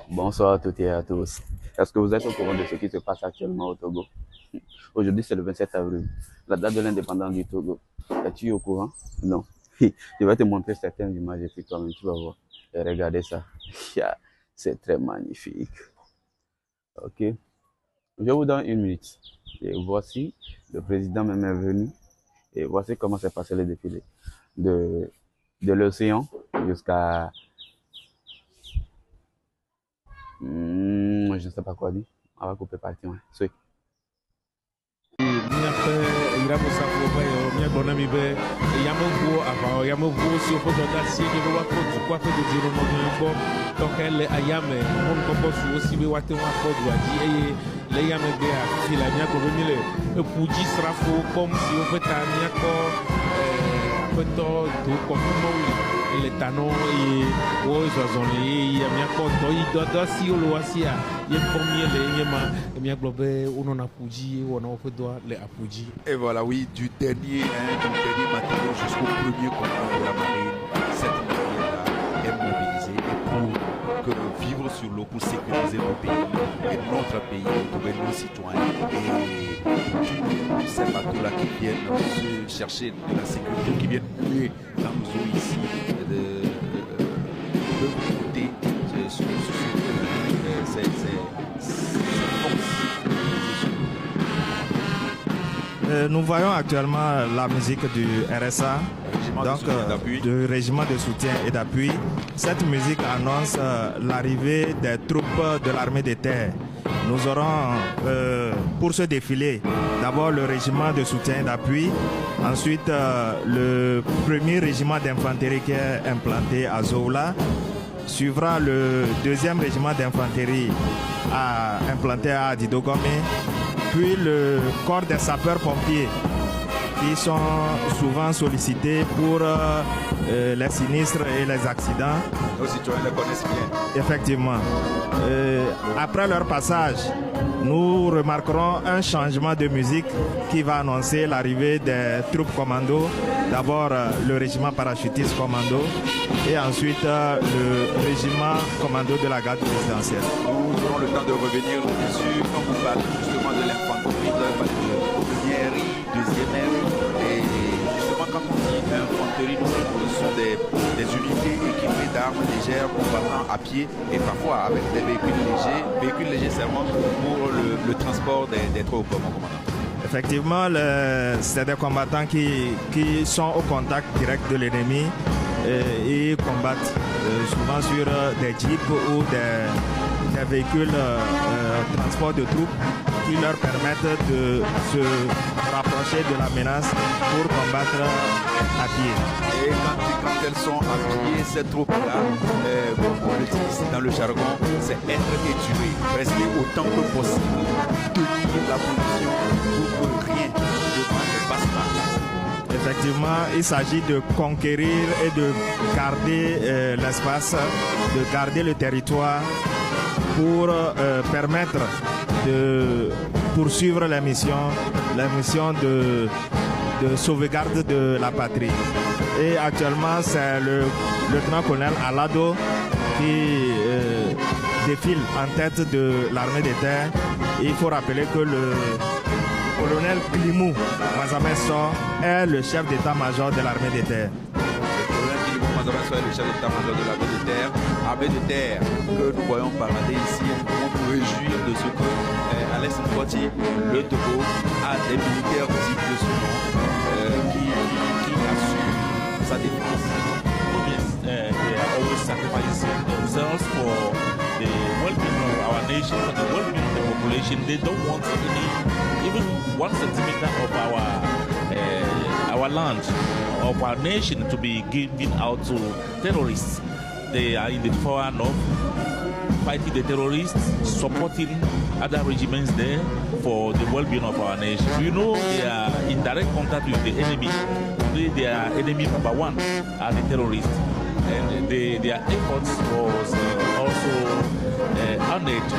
Bonsoir à toutes et à tous. Est-ce que vous êtes au courant de ce qui se passe actuellement au Togo? Aujourd'hui, c'est le 27 avril, la date de l'indépendance du Togo. Es-tu au courant? Non. Je vais te montrer certaines images et puis toi-même, tu vas voir. Et regardez ça. C'est très magnifique. Ok. Je vous donne une minute. Et voici, le président même est venu. Et voici comment s'est passé le défilé. De, de l'océan jusqu'à... je ne sais pas quoi dire. On va couper partir. Ouais. Miaƒe Iramusafo ƒe míagblɔna mi be yameŋuwo aʋa yameŋuwo siwo ƒe dɔdeasi nye be woakpɔ dukɔa ƒe dedienɔnɔ gbɔ tɔxɛ le ayame mɔnukɔbɔsuwo si be woate ŋu akpɔ dua dzi eye le yamegbea fifi la míagblɔ be mi le eƒu dzi srafowo kpɔm siwo ƒe ta míakpɔ aƒetɔ dokɔƒumɔwo le ta nɔ eye wo zɔzɔm eye míakpɔ dɔdɔsiwo le woasia ye kpɔm míele nye ma míagblɔ be wonɔna aƒu dzi wɔna woƒe dɔa le aƒu dzi. Et voilà, oui, du dernier matériau jusqu'au premier commandant de la marine, cette marine-là est mobilisée pour vivre sur l'eau, pour sécuriser nos pays et notre pays, trouver nos citoyens et tous ces bateaux-là qui viennent se chercher de la sécurité, qui viennent muer dans nos eaux ici, peuvent compter sur ces forces. Nous voyons actuellement la musique du RSA, donc du régiment de soutien et d'appui. Cette musique annonce l'arrivée des troupes de l'armée de terre. Nous aurons pour ce défilé d'abord le régiment de soutien et d'appui, ensuite le premier régiment d'infanterie qui est implanté à Zoula, suivra le deuxième régiment d'infanterie implanté à Didogome, puis le corps des sapeurs-pompiers qui sont souvent sollicités pour les sinistres et les accidents. Nos citoyens les connaissent bien. Effectivement. Après leur passage, nous remarquerons un changement de musique qui va annoncer l'arrivée des troupes commando. D'abord le régiment parachutiste commando et ensuite le régiment commando de la garde présidentielle. Nous aurons le temps de revenir dessus quand vous parlez justement de l'infanterie, de première, deuxième et justement quand on dit infanterie, ce sont des unités équipées d'armes légères combattant à pied et parfois avec des véhicules légers seulement pour le transport des troupes, mon commandant. Effectivement, c'est des combattants qui sont au contact direct de l'ennemi et combattent souvent sur des jeeps ou des véhicules transport de troupes qui leur permettent de se rapprocher de la menace pour combattre à pied. Et quand elles sont à pied, ces troupes-là, on le dit dans le jargon, c'est être et tuer, rester autant que possible, tenir la position pour que rien ne passe par là. Effectivement, il s'agit de conquérir et de garder l'espace, de garder le territoire pour permettre de poursuivre les missions de sauvegarde de la patrie. Et actuellement, c'est le lieutenant-colonel Alado qui défile en tête de l'armée de terre. Et il faut rappeler que le colonel Klimou Mazamesso est le chef d'état-major de l'armée de terre. Le colonel Klimou Mazamesso est le chef d'état-major de l'armée de terre. Armée de terre que nous voyons parader ici, on peut réjouir de ce que Alex Nkwati, le Togo, a des militaires dignes de ce nom qui assurent sa défense. They are always sacrificing themselves for the well-being of our nation, for the well-being of the population. They don't want even 1 centimeter of our land, of our nation, to be given out to terrorists. They are in the far north, fighting the terrorists, supporting other regiments there for the well-being of our nation. You know, they are in direct contact with the enemy. Today, they are enemy number one are the terrorists. And their efforts was also honored.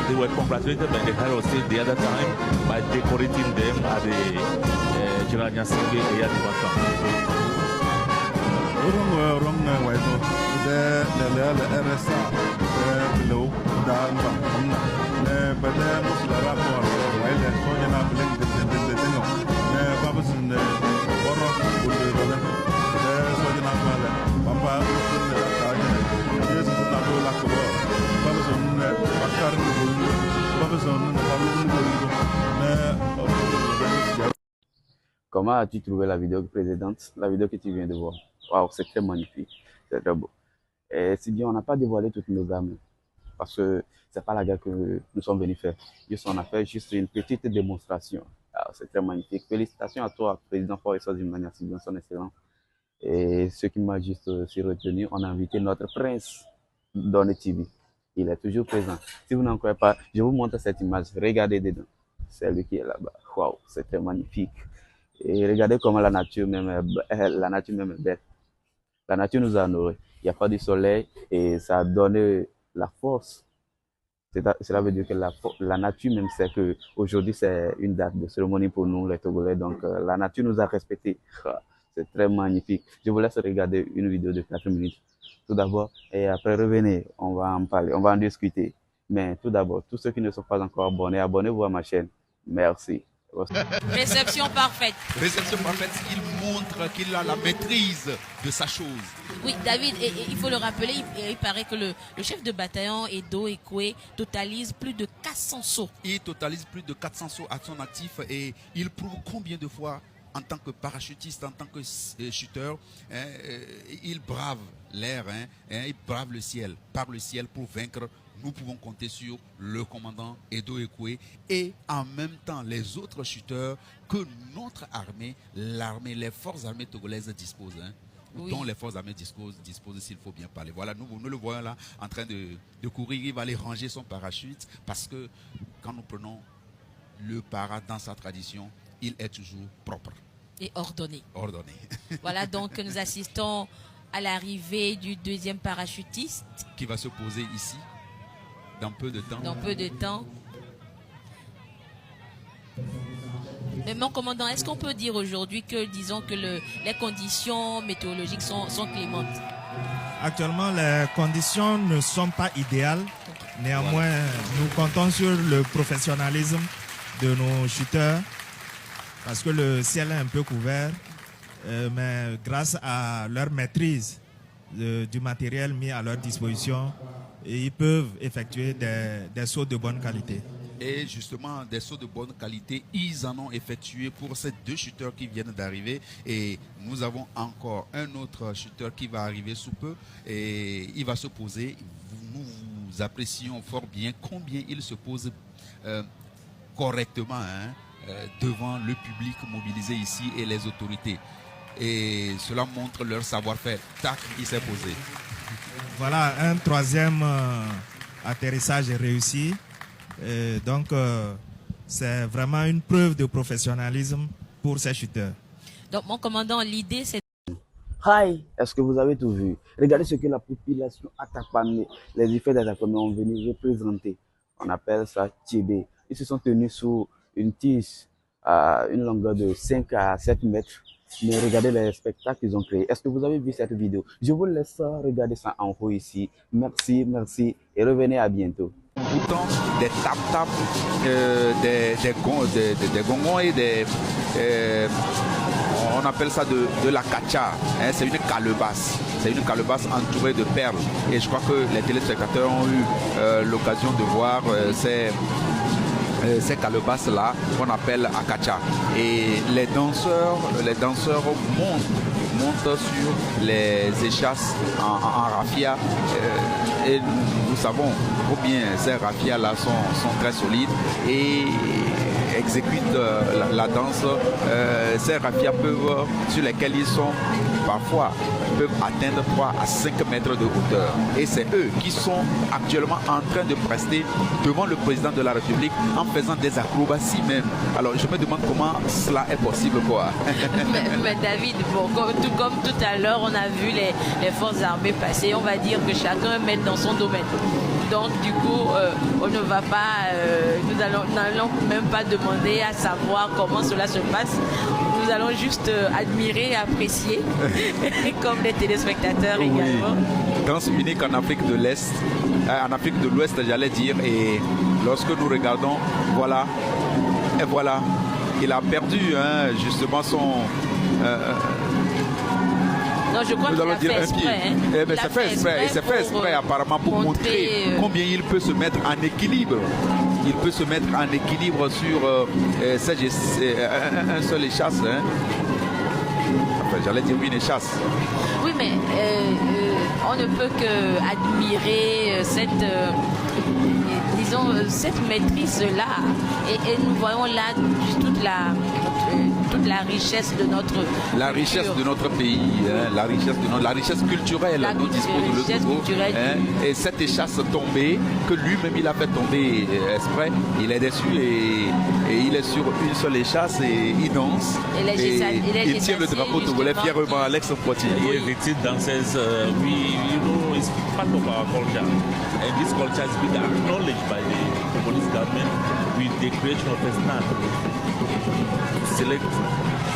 They were congratulated by the head of state the other time by decorating them at the General Nyasinge Eyadibaka. Le RSA comment as-tu trouvé la vidéo précédente, la vidéo que tu viens de voir? Waouh, c'est très magnifique, c'est très beau. Et si bien, on n'a pas dévoilé toutes nos gammes, parce que c'est pas la guerre que nous sommes venus faire. Juste, on a fait juste une petite démonstration. C'est très magnifique. Félicitations à toi, président Forest d'une manière si bien, son excellence. Et ce qui m'a juste aussi retenu, on a invité notre prince Donny TV. Il est toujours présent. Si vous n'en croyez pas, je vous montre cette image. Regardez dedans. C'est lui qui est là-bas. Waouh, c'est très magnifique. Et regardez comment la nature même est belle. La nature nous a honorés. Il n'y a pas de soleil et ça a donné la force. Cela veut dire que la nature même sait qu'aujourd'hui c'est une date de cérémonie pour nous les Togolais. Donc la nature nous a respectés. C'est très magnifique. Je vous laisse regarder une vidéo de 4 minutes. Tout d'abord, et après revenez, on va en parler, on va en discuter. Mais tout d'abord, tous ceux qui ne sont pas encore abonnés, abonnez-vous à ma chaîne. Merci. Réception parfaite. Réception parfaite, il montre qu'il a la maîtrise de sa chose. Oui, David, et il faut le rappeler, il paraît que le chef de bataillon Edo Ekwe totalise plus de 400 sauts. Il totalise plus de 400 sauts à son actif et il prouve combien de fois, en tant que parachutiste, en tant que shooter, il brave l'air, il brave le ciel, par le ciel pour vaincre. Nous pouvons compter sur le commandant Edo Ekwe et en même temps les autres shooters que notre armée, les forces armées togolaises disposent. Oui. Dont les forces armées disposent s'il faut bien parler. Voilà, nous le voyons là en train de courir. Il va aller ranger son parachute parce que quand nous prenons le para dans sa tradition, il est toujours propre. Et ordonné. Ordonné. Voilà, donc nous assistons à l'arrivée du deuxième parachutiste. Qui va se poser ici dans peu de temps. Dans peu de temps. Mais mon commandant, est-ce qu'on peut dire aujourd'hui que, disons que les conditions météorologiques sont clémentes? Actuellement, les conditions ne sont pas idéales. Néanmoins, nous comptons sur le professionnalisme de nos shooters parce que le ciel est un peu couvert, mais grâce à leur maîtrise du matériel mis à leur disposition, ils peuvent effectuer des sauts de bonne qualité. Et justement, des sauts de bonne qualité, ils en ont effectué pour ces deux shooters qui viennent d'arriver. Et nous avons encore un autre shooter qui va arriver sous peu. Et il va se poser. Nous apprécions fort bien combien il se pose correctement devant le public mobilisé ici et les autorités. Et cela montre leur savoir-faire. Tac, il s'est posé. Voilà, un troisième atterrissage réussi. Donc, c'est vraiment une preuve de professionnalisme pour ces shooters. Donc, mon commandant, l'idée, c'est... Hi, est-ce que vous avez tout vu? Regardez ce que la population Atakpamé, les effets d'Atakpamé ont venu représenter. On appelle ça Tchébé. Ils se sont tenus sous une tige à une longueur de 5 à 7 mètres. Mais regardez les spectacles qu'ils ont créés. Est-ce que vous avez vu cette vidéo? Je vous laisse regarder ça en haut ici. Merci, merci et revenez à bientôt. Pourtant, des tap-tap, des gongons et des... on appelle ça de la kacha. C'est une calebasse. C'est une calebasse entourée de perles. Et je crois que les téléspectateurs ont eu l'occasion de voir ces calebasses-là qu'on appelle akacha. Et les danseurs montent sur les échasses en raffia. Et nous savons combien ces raffias-là sont très solides et exécutent la danse. Ces raffias sur lesquels ils sont parfois peuvent atteindre 3 à 5 mètres de hauteur. Et c'est eux qui sont actuellement en train de prester devant le président de la République en faisant des acrobaties même. Alors je me demande comment cela est possible, quoi. mais David, bon, comme tout à l'heure, on a vu les forces armées passer. On va dire que chacun mène dans son domaine. Donc du coup, on ne va pas, nous n'allons même pas demander à savoir comment cela se passe. Nous allons juste admirer et apprécier, comme les téléspectateurs également. Danse unique en Afrique de l'Est, en Afrique de l'Ouest, j'allais dire. Et lorsque nous regardons, voilà, et voilà, il a perdu justement Non, je crois nous qu'il allons a dire fait un pied. exprès. Hein. Eh ben, c'est fait exprès. Et c'est fait exprès apparemment pour montrer combien il peut se mettre en équilibre. Il peut se mettre en équilibre sur un seul échasse. Hein. Enfin, j'allais dire une échasse. Oui, mais on ne peut que admirer cette maîtrise-là. Et nous voyons là toute la richesse de notre richesse de notre pays, hein, la richesse culturelle dont dispose le Togo. Hein, et cette échasse tombée, que lui-même il a fait tomber exprès, il est dessus et il est sur une seule échasse et il danse. Il tient le drapeau togolais fièrement. Alex Poitier. The dancers, it's part of our culture, and this culture has been acknowledged by the police government with the creation of a stand to select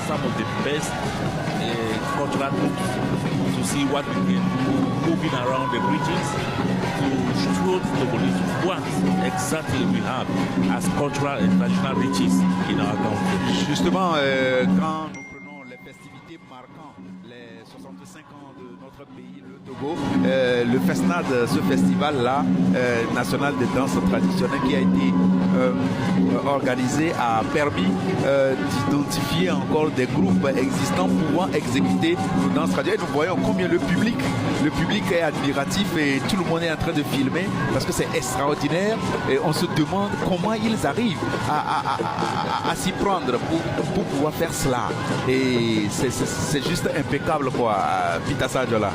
some of the best cultural groups to see what we can do moving around the bridges to show the police what exactly we have as cultural and traditional riches in our country. Justement, quand nous prenons les festivités marquant les 65 ans de notre pays, le Togo, le FESNAD, ce festival-là, national de danse traditionnelle qui a été organisé, a permis d'identifier encore des groupes existants pouvant exécuter nos danses traditionnelles. Nous voyons combien le public est admiratif et tout le monde est en train de filmer parce que c'est extraordinaire et on se demande comment ils arrivent à s'y prendre pour pouvoir faire cela. Et c'est juste impeccable quoi, Pita Sadjola.